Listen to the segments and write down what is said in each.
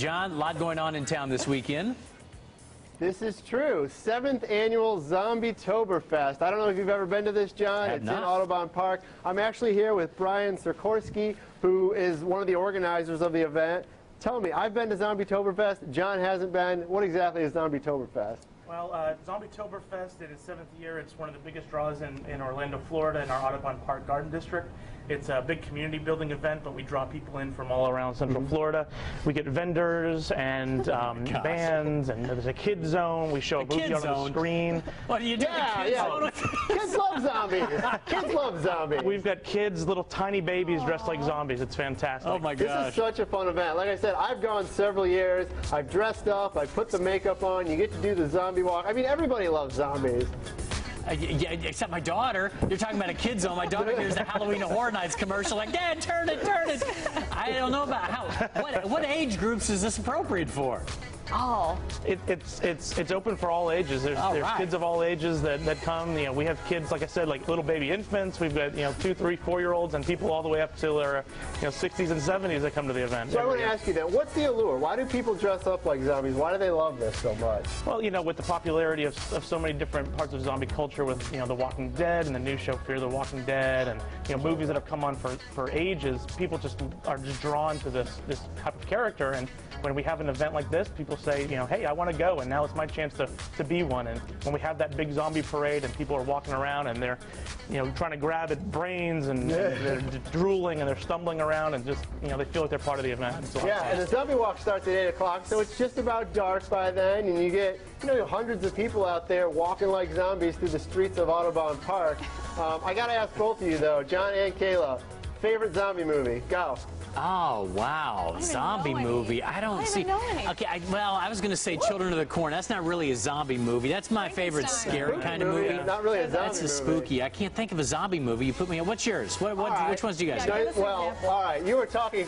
John, a lot going on in town this weekend. This is true. 7th annual Zombietoberfest. I don't know if you've ever been to this, John. It's in Audubon Park. I'm actually here with Brian Sikorsky, who is one of the organizers of the event. Tell me, I've been to Zombietoberfest. John hasn't been. What exactly is Zombietoberfest? Well, Zombietoberfest, in its 7th year, it's one of the biggest draws in Orlando, Florida, in our Audubon Park Garden District. It's a big community building event, but we draw people in from all around Central Florida. We get vendors and bands, and there's a kid zone. We show a movie on the screen. What do you do? Kids love zombies. Kids love zombies. We've got kids, little tiny babies dressed like zombies. It's fantastic. Oh my gosh. This is such a fun event. Like I said, I've gone several years. I've dressed up. I put the makeup on. You get to do the zombie walk. I mean, everybody loves zombies. Yeah, except my daughter. You're talking about a kid zone. My daughter hears the Halloween Horror Nights commercial, like, Dad, turn it, turn it. I don't know about what age groups is this appropriate for? Oh. It's open for all ages. There's kids of all ages that come. You know, we have kids, like I said, like little baby infants. We've got 2, 3, 4-year-olds, and people all the way up to their 60s and 70s that come to the event. So I want to ask you then, what's the allure? Why do people dress up like zombies? Why do they love this so much? Well, with the popularity of so many different parts of zombie culture, with The Walking Dead and the new show Fear the Walking Dead, and movies that have come on for ages, people are just drawn to this type of character. And when we have an event like this, people say, hey, I want to go, and now it's my chance to be one. And when we have that big zombie parade and people are walking around and they're trying to grab at brains and they're drooling and they're stumbling around and just they feel like they're part of the event. Yeah, and the zombie walk starts at 8 o'clock, so it's just about dark by then, and you get hundreds of people out there walking like zombies through the streets of Audubon Park. I got to ask both of you though, John and Kayla, favorite zombie movie? Go. Oh, wow. Zombie movie. I don't see. Okay, well, I was going to say Children of the Corn. That's not really a zombie movie. That's my favorite scary kind of movie. Not really a zombie movie. That's a spooky. I can't think of a zombie movie. You put me on. What's yours? Which ones do you guys have? Well, all right. You were talking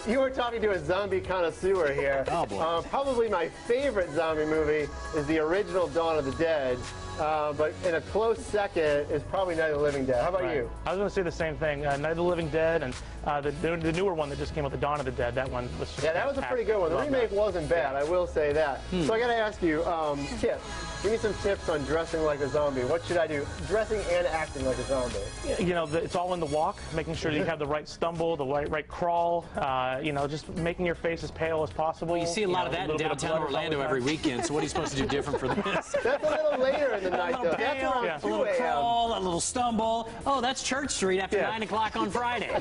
to a zombie connoisseur here. Oh, boy. Probably my favorite zombie movie is the original Dawn of the Dead. But in a close second is probably Night of the Living Dead. How about you? I was going to say the same thing. Night of the Living Dead and the newer one that just came out, the Dawn of the Dead. That one was just that was a pretty good one. The remake wasn't bad, I will say that. So I got to ask you, tips. Give me some tips on dressing like a zombie. What should I do? Dressing and acting like a zombie. It's all in the walk, making sure that you have the right stumble, the right crawl, just making your face as pale as possible. Well, you see a lot of that in downtown Orlando every weekend, so what are you supposed to do different for this? That's a little later in the night, though. That's around 2 a little crawl, a little stumble. Oh, that's Church Street after 9 o'clock on Friday.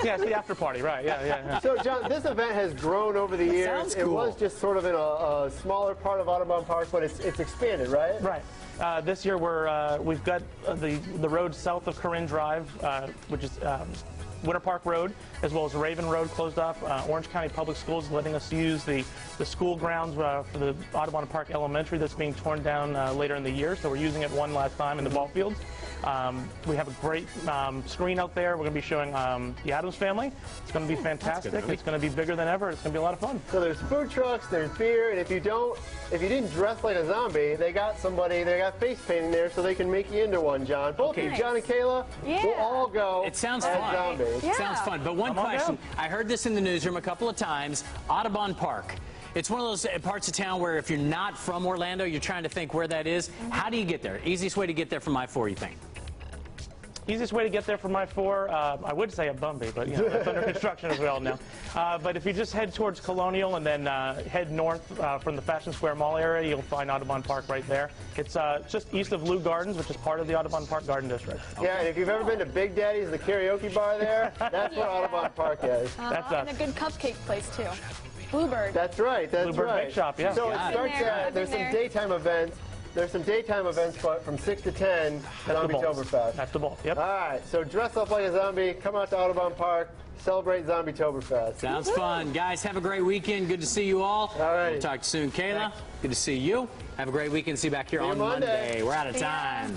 Yeah, it's the after party, right? Yeah. So, John, this event has grown over the years. Sounds cool. It was just sort of in a smaller part of Audubon Park, but it's expanded, right? Right. This year we've got the road south of Corinne Drive, which is Winter Park Road, as well as Raven Road closed off. Orange County Public Schools letting us use the school grounds for the Audubon Park Elementary that's being torn down later in the year, so we're using it one last time in the ball fields. We have a great screen out there. We're going to be showing the Addams Family. It's going to be fantastic. It's going to be bigger than ever. It's going to be a lot of fun. So there's food trucks, there's beer, and if you didn't dress like a zombie, they got face painting there so they can make you into one, John. Both of you, John and Kayla, we'll all go. It sounds as fun. Zombies. It sounds fun. But one question, I heard this in the newsroom a couple of times, Audubon Park. It's one of those parts of town where if you're not from Orlando, you're trying to think where that is. How do you get there? Easiest way to get there from I-4, you think? Easiest way to get there from I-4, I would say at Bumby, but that's under construction as we all know. But if you just head towards Colonial and then head north from the Fashion Square Mall area, you'll find Audubon Park right there. It's just east of Lou Gardens, which is part of the Audubon Park Garden District. Yeah, and if you've ever been to Big Daddy's, the karaoke bar there, that's where Audubon Park is. That's us. And a good cupcake place, too. Bluebird. That's right, that's Bluebird right. Bake Shop, yeah. So it starts there's some daytime events. There's some daytime events from 6 to 10 at Zombietoberfest. That's the ball, yep. All right, so dress up like a zombie, come out to Audubon Park, celebrate Zombietoberfest. Sounds fun. Guys, have a great weekend. Good to see you all. All right. We'll talk to you soon. Kayla, good to see you. Have a great weekend. See you back here on Monday. We're out of time.